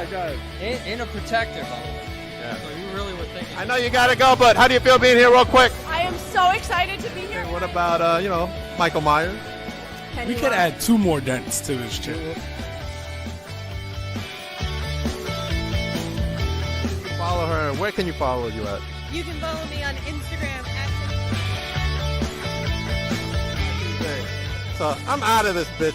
ahead. In a protector, by the way. Yeah. So you really were thinking. I know you got to go, but how do you feel being here real quick? I am so excited to be here. And what about, Michael Myers? We could add 2 more dents to this chair. Follow her. Where can you follow you at? You can follow me on Instagram at... So I'm out of this bitch.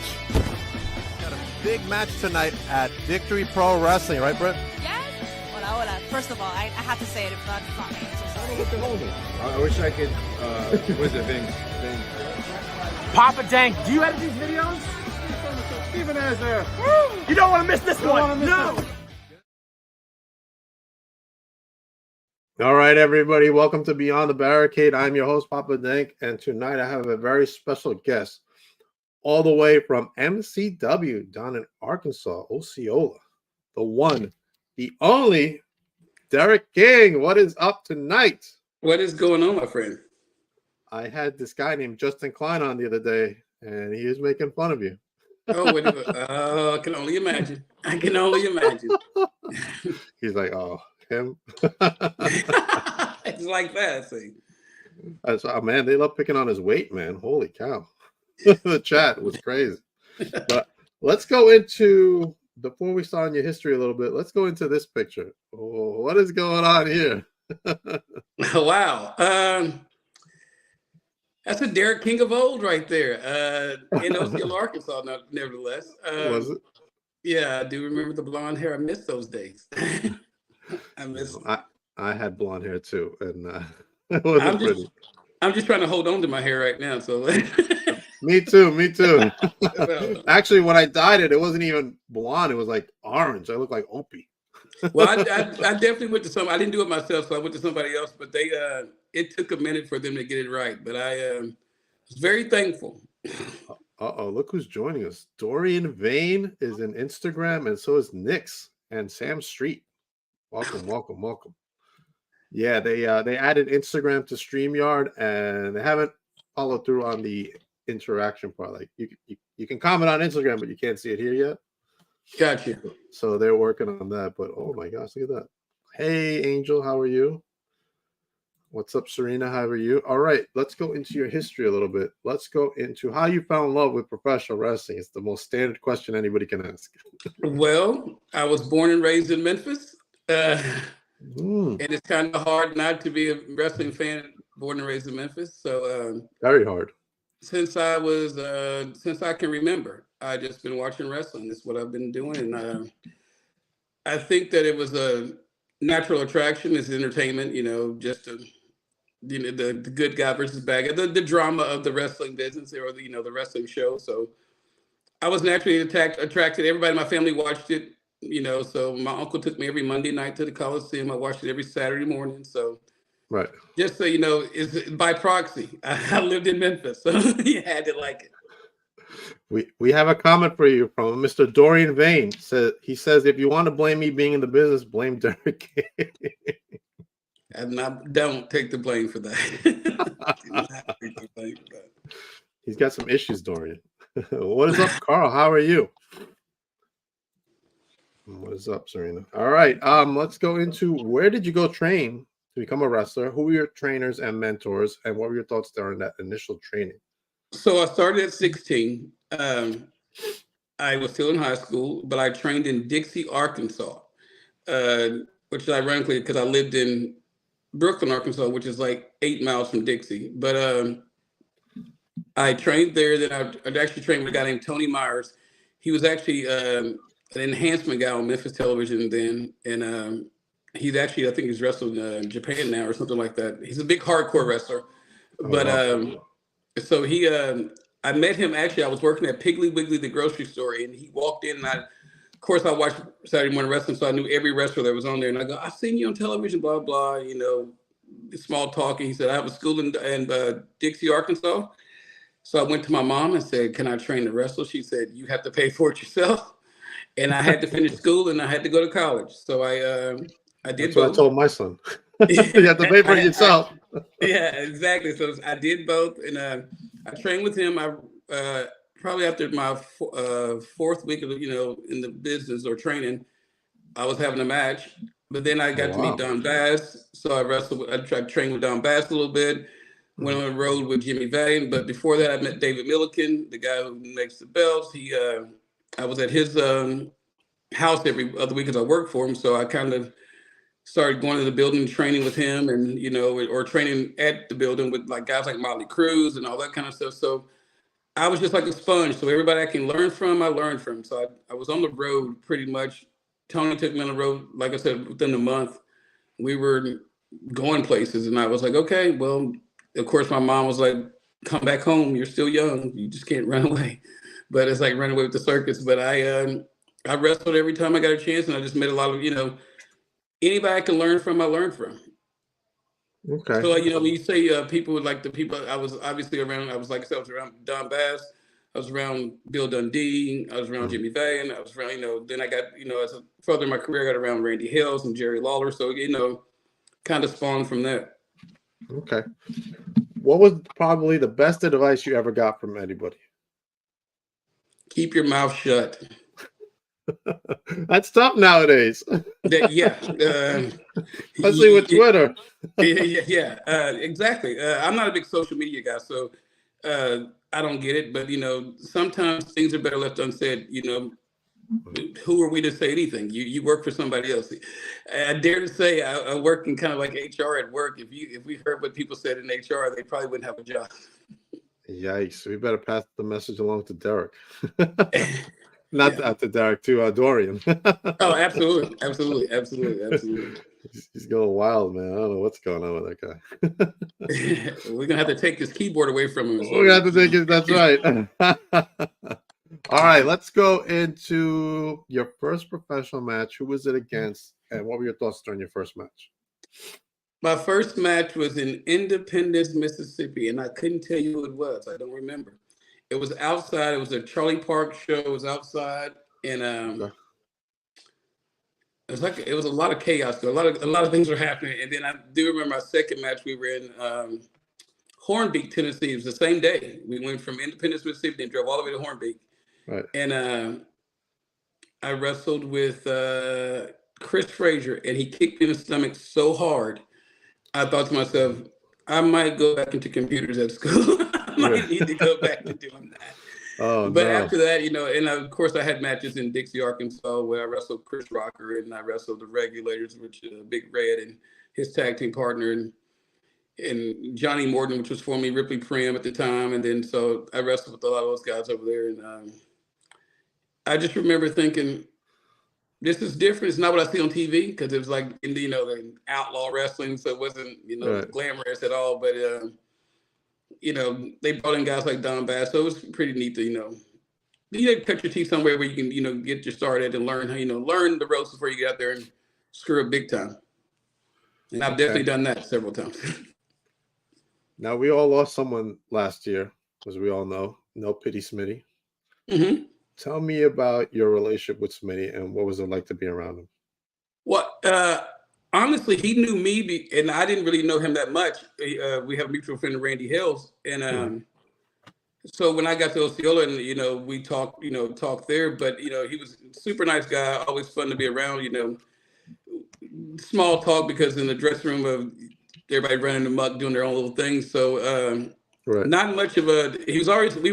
Got a big match tonight at Victory Pro Wrestling, right, Britt? Yes? Hola. First of all, I have to say it if not funny. I'm so sorry. I wish I could, what's it, Ving? Papa Dank, do you edit these videos? Steven is there. You don't want to miss this one. No. All right, everybody. Welcome to Beyond the Barricade. I'm your host, Papa Dank, and tonight I have a very special guest all the way from MCW down in Arkansas, Osceola. The one, the only, Derrick King. What is up tonight? What is going on, my friend? I had this guy named Justin Klein on the other day, and he was making fun of you. Oh, I can only imagine. I can only imagine. He's like, oh, him? It's like that, see. Man, they love picking on his weight, man. Holy cow. The chat was crazy. But let's go into, before we start on your history a little bit, let's go into this picture. Oh, what is going on here? Wow. That's a Derrick King of old right there. In Osceola, Arkansas, nevertheless. Was it? Yeah, I do remember the blonde hair. I miss those days. I had blonde hair too, and it wasn't pretty. I'm just trying to hold on to my hair right now. So Me too. Actually, when I dyed it, it wasn't even blonde. It was like orange. I looked like Opie. Well, I definitely went to some. I didn't do it myself, so I went to somebody else. But it took a minute for them to get it right. But I was very thankful. Look who's joining us. Dorian Vane is in Instagram, and so is Nix and Sam Street. Welcome. Yeah, they added Instagram to StreamYard, and they haven't followed through on the interaction part. Like you can comment on Instagram, but you can't see it here yet. Gotcha. So they're working on that. But oh my gosh, look at that. Hey Angel, how are you? What's up, Serena? How are you? All right, let's go into your history a little bit. Let's go into how you fell in love with professional wrestling. It's the most standard question anybody can ask. Well, I was born and raised in Memphis. And it's kind of hard not to be a wrestling fan born and raised in Memphis. So very hard. Since I can remember, I just been watching wrestling. That's what I've been doing. And I think that it was a natural attraction. It's entertainment, just the good guy versus bad guy, the drama of the wrestling business or the wrestling show. So I was naturally attracted. Everybody in my family watched it. So my uncle took me every Monday night to the Coliseum. I watched it every Saturday morning. So, right. Just so you know, is by proxy. I lived in Memphis, so you had to like it. We have a comment for you from Mr. Dorian Vane. He says, if you want to blame me being in the business, blame Derrick. Don't take the blame for that. Do not take the blame for that. He's got some issues, Dorian. What is up, Carl? How are you? What is up, Serena? All right, let's go into where did you go train to become a wrestler? Who were your trainers and mentors, and what were your thoughts during that initial training? So I started at 16. I was still in high school, but I trained in Dixie, Arkansas, which is ironically because I lived in Brooklyn, Arkansas, which is like 8 miles from Dixie. But I trained there. Then I actually trained with a guy named Tony Myers. He was actually an enhancement guy on Memphis television then, and he's actually, I think he's wrestled in Japan now or something like that. He's a big hardcore wrestler. But so I met him actually. I was working at Piggly Wiggly, the grocery store, and he walked in, and of course, I watched Saturday morning wrestling, so I knew every wrestler that was on there. And I go, I've seen you on television, blah blah. Small talking. He said, I have a school in Dixie, Arkansas. So I went to my mom and said, can I train the wrestler? She said, you have to pay for it yourself. And I had to finish school and I had to go to college. So I did That's both. what I told my son. You have to pay for it yourself. Yeah, exactly. So I did both. And I trained with him. I probably after my fourth week of, in the business or training, I was having a match, but then I got to meet Don Bass. So I wrestled. I trained with Don Bass a little bit. Went on the road with Jimmy Vane, but before that, I met David Milliken, the guy who makes the belts. I was at his house every other week because I worked for him. So I kind of started going to the building, training with him, and or training at the building with like guys like Motley Cruz and all that kind of stuff. So I was just like a sponge. So everybody I can learn from, I learned from. So I was on the road pretty much. Tony took me on the road, like I said, within a month. We were going places, and I was like, okay, well. Of course, my mom was like, come back home. You're still young. You just can't run away. But it's like running away with the circus. But I wrestled every time I got a chance. And I just met a lot of, anybody I can learn from, I learned from. Okay. So, when you say people like the people I was obviously around, I was like I said, I was around Don Bass. I was around Bill Dundee. I was around Jimmy Vane. I was around, then I got, as a further in my career, I got around Randy Hills and Jerry Lawler. So, kind of spawned from that. Okay. What was probably the best advice you ever got from anybody? Keep your mouth shut. That's tough nowadays. Especially with Twitter. Exactly. I'm not a big social media guy, so I don't get it. But sometimes things are better left unsaid. Who are we to say anything? You work for somebody else. I dare to say I work in kind of like HR at work. If we heard what people said in HR, they probably wouldn't have a job. Yikes! We better pass the message along to Derrick. Not to Derrick, to Dorian. Oh, absolutely. He's going wild, man. I don't know what's going on with that guy. We're gonna have to take this keyboard away from him. We're gonna have to take it. That's right. All right, let's go into your first professional match. Who was it against, and what were your thoughts during your first match? My first match was in Independence, Mississippi, and I couldn't tell you who it was. I don't remember. It was outside. It was a Charlie Park show. It was outside, and it was a lot of chaos. A lot of things were happening. And then I do remember my second match. We were in Hornbeak, Tennessee. It was the same day. We went from Independence, Mississippi, and drove all the way to Hornbeak. Right. And I wrestled with Chris Frazier, and he kicked me in the stomach so hard. I thought to myself, I might go back into computers at school. I might need to go back to doing that. But after that, and of course I had matches in Dixie, Arkansas, where I wrestled Chris Rocker, and I wrestled the Regulators, which Big Red and his tag team partner, and Johnny Morton, which was formerly Ripley Prim at the time. And then so I wrestled with a lot of those guys over there. And I just remember thinking, this is different. It's not what I see on TV, because it was like in the outlaw wrestling, so it wasn't right. glamorous at all. But they brought in guys like Don Bass, so it was pretty neat to you cut your teeth somewhere where you can get your start at and learn how learn the ropes before you get out there and screw up big time. And I've definitely done that several times. Now, we all lost someone last year, as we all know. No Pity Smitty. Mm-hmm. Tell me about your relationship with Smitty and what was it like to be around him? Well, honestly, he knew me, and I didn't really know him that much. We have a mutual friend, Randy Hills, and so when I got to Osceola, and we talked there. But he was a super nice guy, always fun to be around. Small talk, because in the dressing room of everybody running amok, doing their own little things. So not much of a. We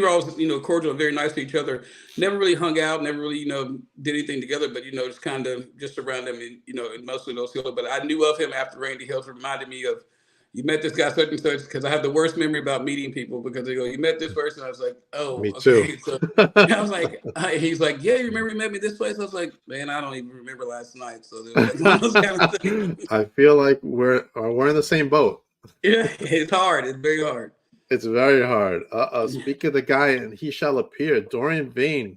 were always cordial, very nice to each other. Never really hung out, never really did anything together. But just kind of just around him, and mostly Osceola. But I knew of him after Randy Hills reminded me of. You met this guy such and such, because I have the worst memory about meeting people, because they go, you met this person. I was like, oh, me okay. too. So I was like, he's like, yeah, you remember you met me this place? I was like, man, I don't even remember last night. So there was like those kind of things. I feel like we're in the same boat. Yeah, it's hard. It's very hard. It's very hard. Speak of the guy, and he shall appear. Dorian Vane,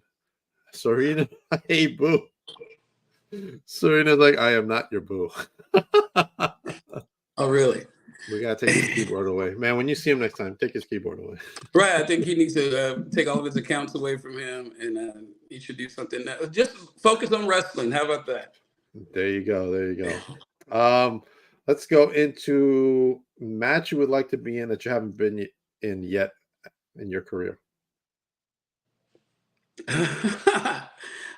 Serena, hey boo. Serena's like, I am not your boo. Oh, really? We gotta take his keyboard away, man. When you see him next time, take his keyboard away. Right. I think he needs to take all of his accounts away from him, and he should do something that just focus on wrestling. How about that? There you go. Let's go into match you would like to be in that you haven't been in yet in your career.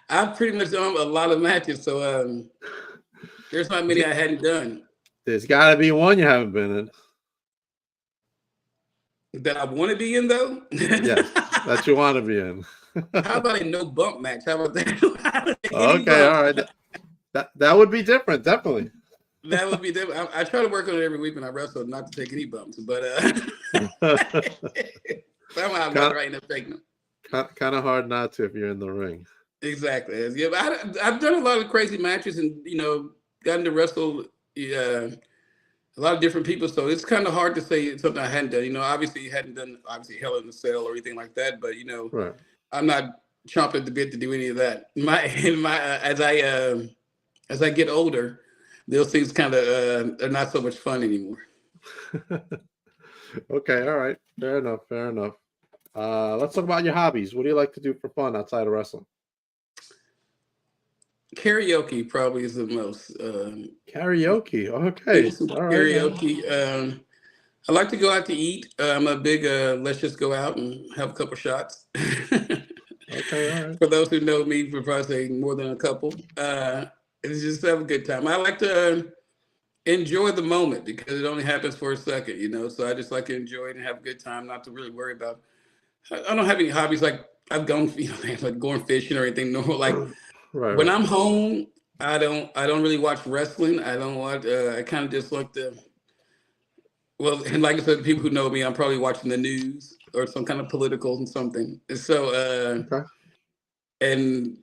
I've pretty much done a lot of matches, so there's not many I hadn't done There's got to be one you haven't been in. that I want to be in, though. Yes, that you want to be in. How about a no bump match? How about that? Okay, all right. That would be different, definitely. That would be different. I try to work on it every week when I wrestle, not to take any bumps, but somehow I'm not right enough taking them. Kind of hard not to if you're in the ring. Exactly. Yeah, I've done a lot of crazy matches, and gotten to wrestle a lot of different people. So it's kind of hard to say something I hadn't done. Obviously hadn't done Hell in a Cell or anything like that. But Right. I'm not chomping at the bit to do any of that. As I get older, those things kind of are not so much fun anymore. Okay, all right. Fair enough. Let's talk about your hobbies. What do you like to do for fun outside of wrestling? Karaoke probably is the most. Karaoke. Okay. All right. Karaoke. I like to go out to eat. I'm a big let's just go out and have a couple shots. Okay, all right. For those who know me, for probably say more than a couple. It's just have a good time. I like to enjoy the moment because it only happens for a second, so I just like to enjoy it and have a good time, not to really worry about. I don't have any hobbies like I've gone, like going fishing or anything. No, like Right. when I'm home, I don't really watch wrestling. I don't watch. I kind of just like to. Well, and like I said, people who know me, I'm probably watching the news or some kind of political and something. And so, Okay. and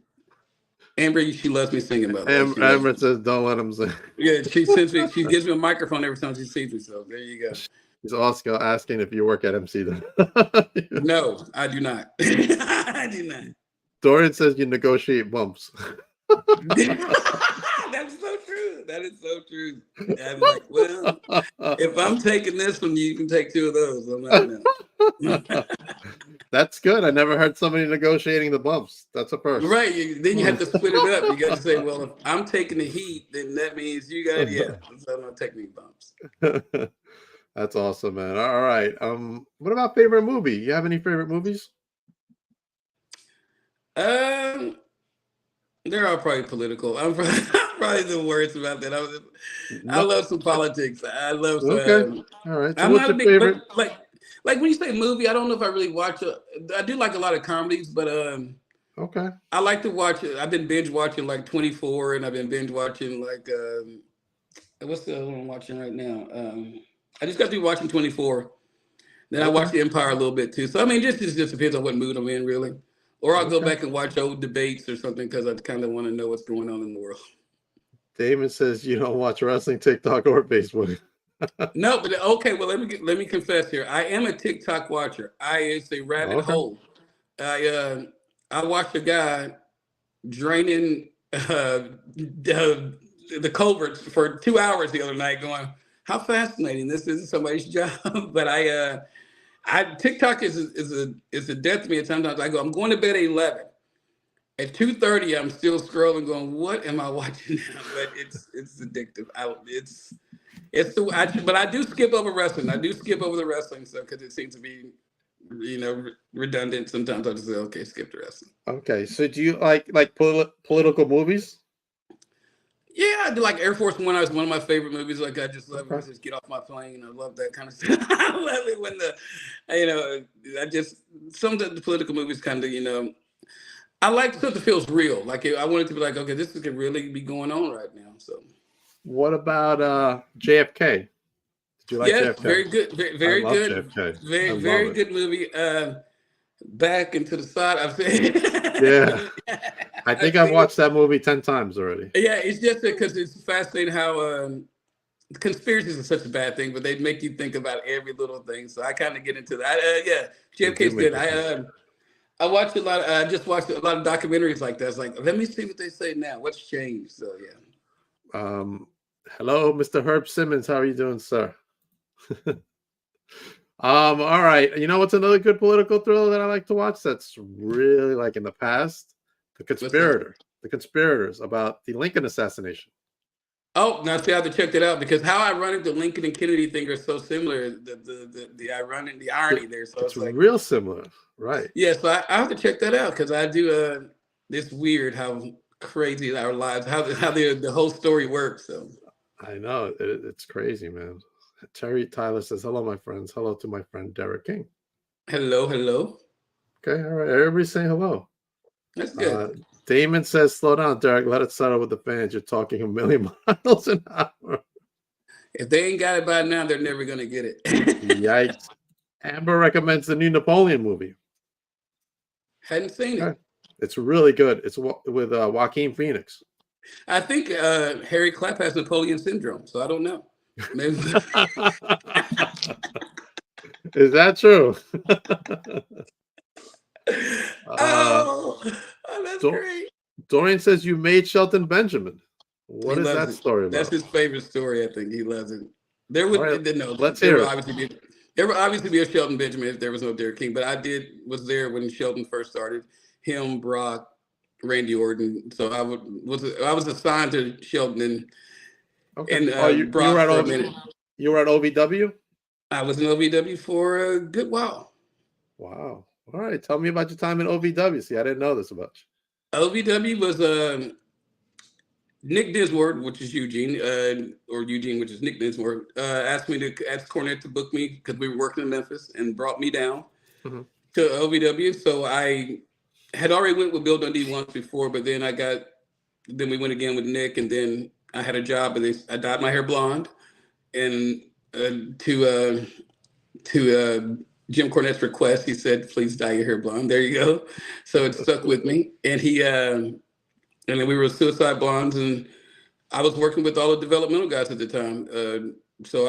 Amber, she loves me singing about that. Amber says, "Don't let him sing." Yeah, she sends me. She gives me a microphone every time she sees me. So there you go. He's also asking if you work at MC then. No, I do not. I do not. Dorian says you negotiate bumps. That's so true. That is so true. I'm like, well, if I'm taking this one, you can take two of those. I'm like, no. That's good. I never heard somebody negotiating the bumps. That's a first. Right. Then you have to split it up. You got to say, well, if I'm taking the heat, then that means you got so I'm not taking any bumps. That's awesome, man. All right. What about favorite movie? You have any favorite movies? They're all probably political. I'm probably the worst about that. I love some politics. I love some. Okay. All right. So I'm what's not your a big, favorite? but like when you say movie, I don't know if I really watch. I do like a lot of comedies, but Okay. I like to watch. I've been binge watching like 24, and I've been binge watching like what's the other one I'm watching right now? I just got to be watching 24. Then I watch The Empire a little bit too. So I mean, just depends on what mood I'm in, really. Or I'll go back and watch old debates or something because I kind of want to know what's going on in the world. Damon says you don't watch wrestling, TikTok, or Facebook. No, but okay. Well, let me confess here. I am a TikTok watcher. It's a rabbit hole. I watched a guy draining the culverts for 2 hours the other night, going, "How fascinating! This isn't somebody's job." But TikTok is a death to me. At sometimes I go, I'm going to bed at 11. At 2:30, I'm still scrolling, going, "What am I watching now?" But it's addictive. But I do skip over wrestling. I do skip over the wrestling stuff because it seems to be, redundant. Sometimes I just say, "Okay, skip the wrestling." Okay. So do you like political movies? Yeah, I do like Air Force One. Is one of my favorite movies. Like I just love it. Just get off my plane. I love that kind of stuff. I love it when some of the political movies kind of, I like stuff that feels real. Like I want it to be like, okay, this could really be going on right now. So. What about JFK? Did you like JFK? Very good. Very good. JFK. Very good movie. Back into the side. I've said. Yeah. I think I've watched that movie 10 times already. Yeah, it's just because it's fascinating how conspiracies are such a bad thing, but they make you think about every little thing. So I kind of get into that. JFK's good. I watch a lot. I just watched a lot of documentaries like that. It's like, let me see what they say now. What's changed? So yeah. Hello, Mr. Herb Simmons. How are you doing, sir? All right. You know what's another good political thriller that I like to watch? That's really like in the past. The Conspirators about the Lincoln assassination. Oh, now see, I have to check that out because how ironic the Lincoln and Kennedy thing are so similar. The irony there. So it's like real similar, right? Yeah, so I have to check that out because I do. it's weird how crazy our lives, how the whole story works. So I know it's crazy, man. Terry Tyler says, "Hello, my friends. Hello to my friend Derrick King." hello, hello. Okay, all right. Everybody's saying hello. That's good. Damon says, "Slow down, Derrick. Let it settle with the fans. You're talking a million miles an hour." If they ain't got it by now, they're never gonna get it. Yikes! Amber recommends the new Napoleon movie. Hadn't seen Okay. it. It's really good. It's with Joaquin Phoenix. I think Harry Clapp has Napoleon syndrome, so I don't know. Maybe. Is that true? Oh, that's Dor- great. Dorian says you made Shelton Benjamin. What He is loves that it. story about? That's his favorite story. I think he loves it. There would All right, no. let's There hear would it. obviously be a Shelton Benjamin if there was no Derrick King. But I was there when Shelton first started. Him, Brock, Randy Orton. So I was assigned to Shelton Okay. and Brock were at for a minute. You were at OVW? I was in OVW for a good while. Wow. All right. Tell me about your time in OVW. See, I didn't know this about you. OVW was Nick Dinsmore, which is Eugene, or Eugene, which is Nick Dinsmore, asked Cornette to book me because we were working in Memphis and brought me down Mhm. to OVW. So I had already went with Bill Dundee once before, but then then we went again with Nick, and then I had a job, and I dyed my hair blonde, and to Jim Cornette's request, he said, "Please dye your hair blonde." There you go. So it stuck with me, and and then we were Suicide Blondes, and I was working with all the developmental guys at the time. So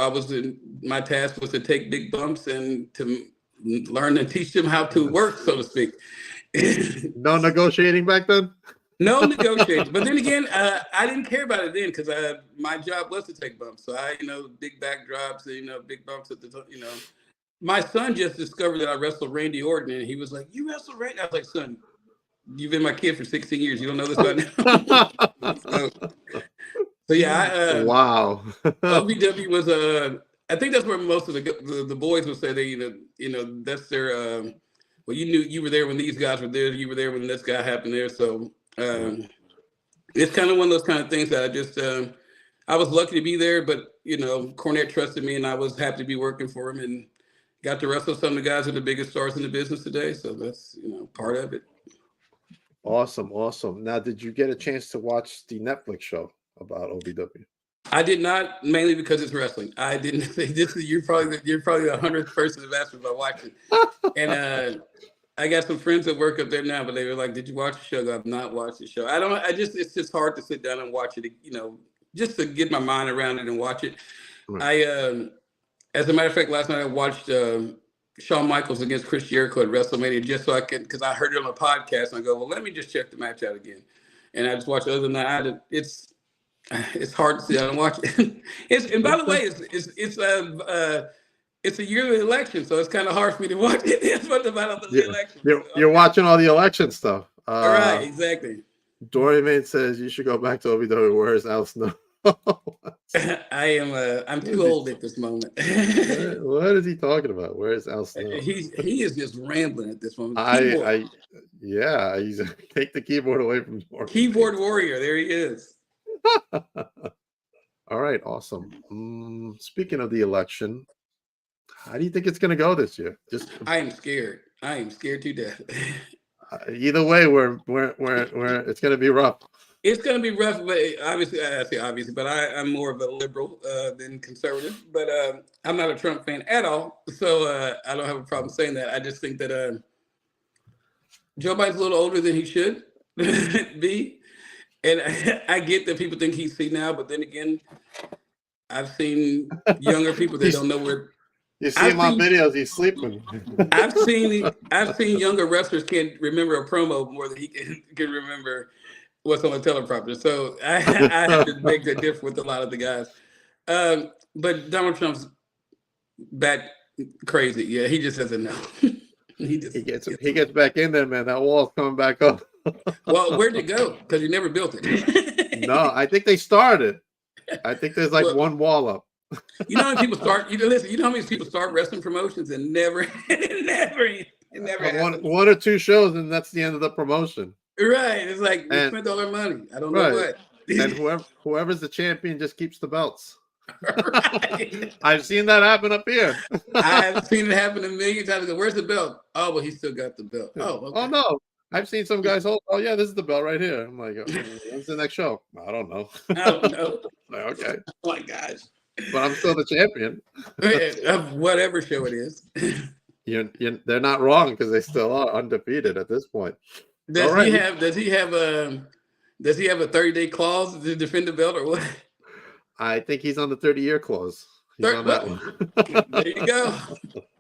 my task was to take big bumps and to learn and teach them how to work, so to speak. No negotiating back then? No negotiating. But then again, I didn't care about it then because my job was to take bumps. So big backdrops, big bumps at the top, My son just discovered that I wrestled Randy Orton, and he was like, "You wrestled Randy?" I was like, "Son, you've been my kid for 16 years. You don't know this by now." so yeah, Wow. OVW was I think that's where most of the boys would say that's their well, you were there when these guys were there, you were there when this guy happened there. So it's kind of one of those kind of things that I just I was lucky to be there, but Cornette trusted me, and I was happy to be working for him, and got to wrestle some of the guys who are the biggest stars in the business today. So that's part of it. Awesome. Now, did you get a chance to watch the Netflix show about OVW? I did not, mainly because it's wrestling. I didn't think you're probably the 100th person to ask me about watching. And I got some friends that work up there now, but they were like, "Did you watch the show?" I've not watched the show. It's just hard to sit down and watch it, just to get my mind around it and watch it. Right. As a matter of fact, last night I watched Shawn Michaels against Chris Jericho at WrestleMania just so I could, because I heard it on a podcast, and I go, well, let me just check the match out again. And I just watched it. Other than that, it's hard to sit down and watch it. And by the way, it's a yearly election, so it's kind of hard for me to watch it. It's about the election. You're watching all the election stuff. All right, exactly. Dorian says you should go back to OVW. Where's Al Snow? I'm too old at this moment. What is he talking about? Where's Al Snow? He is just rambling at this moment. He's take the keyboard away from Dorian. Keyboard warrior, there he is. All right, awesome. Speaking of the election, how do you think it's going to go this year? I am scared. I am scared to death. Either way, we're it's going to be rough. It's going to be rough, but obviously, but I'm more of a liberal than conservative. But I'm not a Trump fan at all, so I don't have a problem saying that. I just think that Joe Biden's a little older than he should be, and I get that people think he's senile, but then again, I've seen younger people that don't know where. You see him on videos; he's sleeping. I've seen younger wrestlers can't remember a promo more than he can remember what's on the teleprompter. So I have to make the difference with a lot of the guys. But Donald Trump's back crazy. Yeah, he just doesn't know. he gets back in there, man. That wall's coming back up. Well, where'd it go? Because you never built it. No, I think they started. I think there's one wall up. You know how many people start? You know how many people start wrestling promotions and never one or two shows, and that's the end of the promotion. Right. It's like we And spent all our money. I don't know right. what. And whoever's the champion just keeps the belts. Right. I've seen that happen up here. I have seen it happen a million times. I go, where's the belt? Oh, well, he still got the belt. Oh, okay. Oh no. I've seen some guys hold, oh yeah, this is the belt right here. I'm like, when's the next show? I don't know. I don't know. Like, okay. Oh my gosh. But I'm still the champion. Of whatever show it is. They're not wrong because they still are undefeated at this point. Does right. he have a 30-day clause to defend the belt or what? I think he's on the 30-year clause. He's on that one. There you go.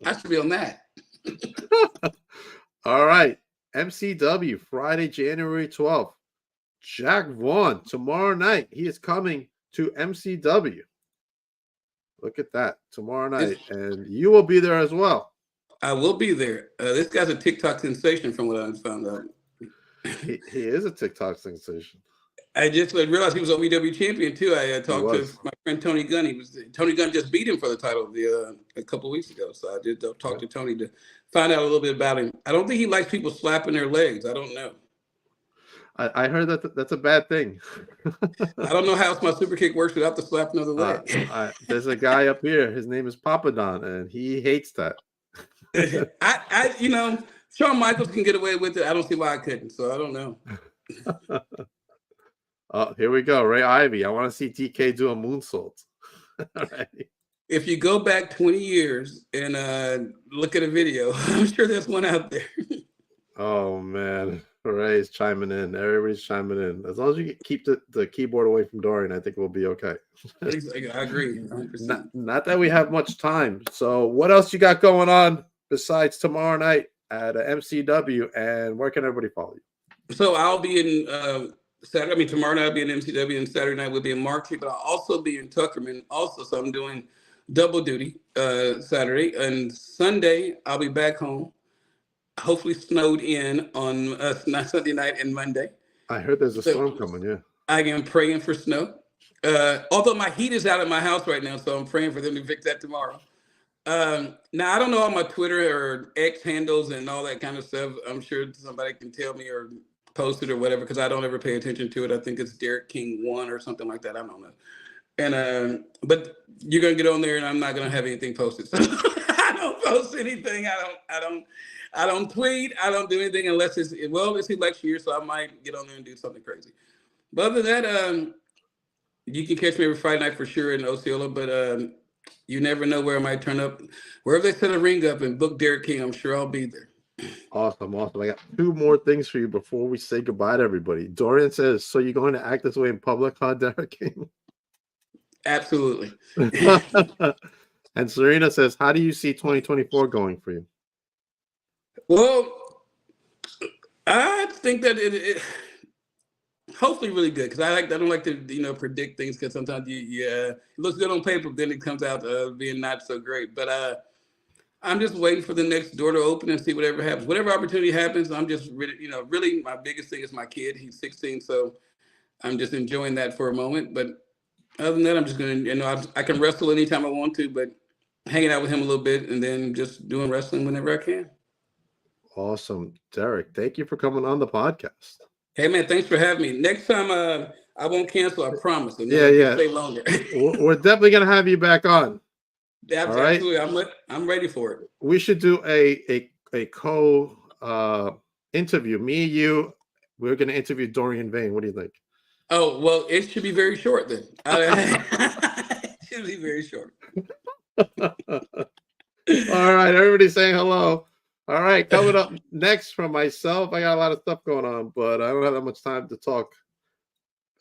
I should be on that. All right. MCW, Friday, January 12th. Jack Vaughn, tomorrow night. He is coming to MCW. Look at that. Tomorrow night. And you will be there as well. I will be there. This guy's a TikTok sensation from what I found out. He is a TikTok sensation. I just realized he was OVW champion too. I talked to my friend Tony Gunn. Tony Gunn just beat him for the title a couple of weeks ago. So I did talk to Tony to find out a little bit about him. I don't think he likes people slapping their legs. I don't know. I heard that that's a bad thing. I don't know how my super kick works without the slapping of the leg. There's a guy up here. His name is Papa Don, and he hates that. Shawn Michaels can get away with it. I don't see why I couldn't. So I don't know. Here we go. Ray Ivy. I want to see TK do a moonsault. All right. If you go back 20 years and look at a video, I'm sure there's one out there. Oh, man. Ray's chiming in. Everybody's chiming in. As long as you keep the keyboard away from Dorian, I think we'll be okay. I agree. 100%. Not that we have much time. So what else you got going on besides tomorrow night at MCW, and where can everybody follow you? So I'll be in tomorrow night I'll be in MCW, and Saturday night we'll be in Marquee, but I'll also be in Tuckerman also. So I'm doing double duty Saturday, and Sunday I'll be back home. Hopefully snowed in on Sunday night and Monday. I heard there's a storm coming, yeah. I am praying for snow. Although my heat is out of my house right now, so I'm praying for them to fix that tomorrow. Now, I don't know all my Twitter or X handles and all that kind of stuff. I'm sure somebody can tell me or post it or whatever, because I don't ever pay attention to it. I think it's Derrick King 1 or something like that. I don't know. And but you're gonna get on there, and I'm not gonna have anything posted. So I don't post anything. I don't tweet. I don't do anything unless it's election year, so I might get on there and do something crazy. But other than that, you can catch me every Friday night for sure in Osceola, but you never know where I might turn up. Wherever they set a ring up and book Derrick King, I'm sure I'll be there. Awesome. I got two more things for you before we say goodbye to everybody. Dorian says, so you're going to act this way in public, huh, Derrick King? Absolutely. And Serena says, how do you see 2024 going for you? Well, I think that it hopefully really good, because I don't like to predict things, because sometimes it looks good on paper, but then it comes out being not so great. But I'm just waiting for the next door to open and see whatever happens. Whatever opportunity happens, I'm just really my biggest thing is my kid. He's 16, so I'm just enjoying that for a moment. But other than that, I'm just gonna I can wrestle anytime I want to, but hanging out with him a little bit and then just doing wrestling whenever I can. Awesome. Derrick, thank you for coming on the podcast. Hey, man, thanks for having me. Next time, I won't cancel, I promise. And yeah. Stay longer. We're definitely going to have you back on. Absolutely. Right? I'm ready for it. We should do a interview. Me and you, we're going to interview Dorian Vane. What do you think? Oh, well, it should be very short then. It should be very short. All right. Everybody's saying hello. All right, coming up next from myself, I got a lot of stuff going on, but I don't have that much time to talk.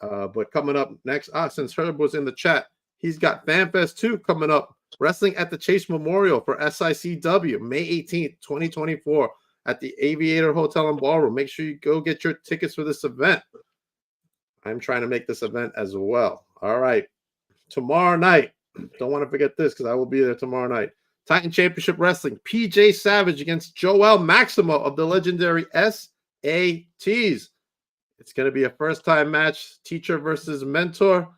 But coming up next, since Herb was in the chat, he's got FanFest 2 coming up, Wrestling at the Chase Memorial for SICW, May 18th, 2024, at the Aviator Hotel and Ballroom. Make sure you go get your tickets for this event. I'm trying to make this event as well. All right, tomorrow night, don't want to forget this because I will be there tomorrow night. Titan Championship Wrestling, PJ Savage against Joel Maximo of the legendary SATs. It's going to be a first-time match, teacher versus mentor.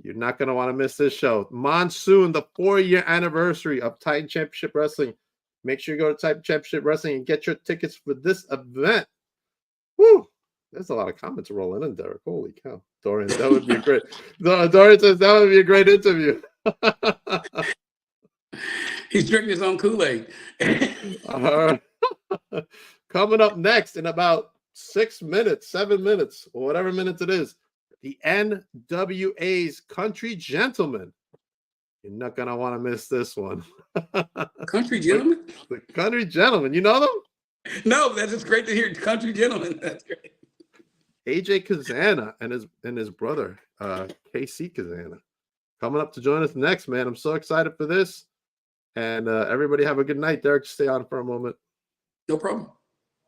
You're not going to want to miss this show. Monsoon, the 4-year anniversary of Titan Championship Wrestling. Make sure you go to Titan Championship Wrestling and get your tickets for this event. Woo! There's a lot of comments rolling in, Derrick. Holy cow. Dorian, that would be a great. Dorian says that would be a great interview. He's drinking his own Kool-Aid. Coming up next in about 6 minutes, 7 minutes, or whatever minutes it is, the NWA's Country Gentlemen. You're not going to want to miss this one. Country Gentlemen? The Country Gentlemen. You know them? No, that's just great to hear. Country Gentlemen. That's great. AJ Kazana and his brother, KC Kazana. Coming up to join us next, man. I'm so excited for this. And everybody have a good night. Derrick, stay on for a moment. No problem.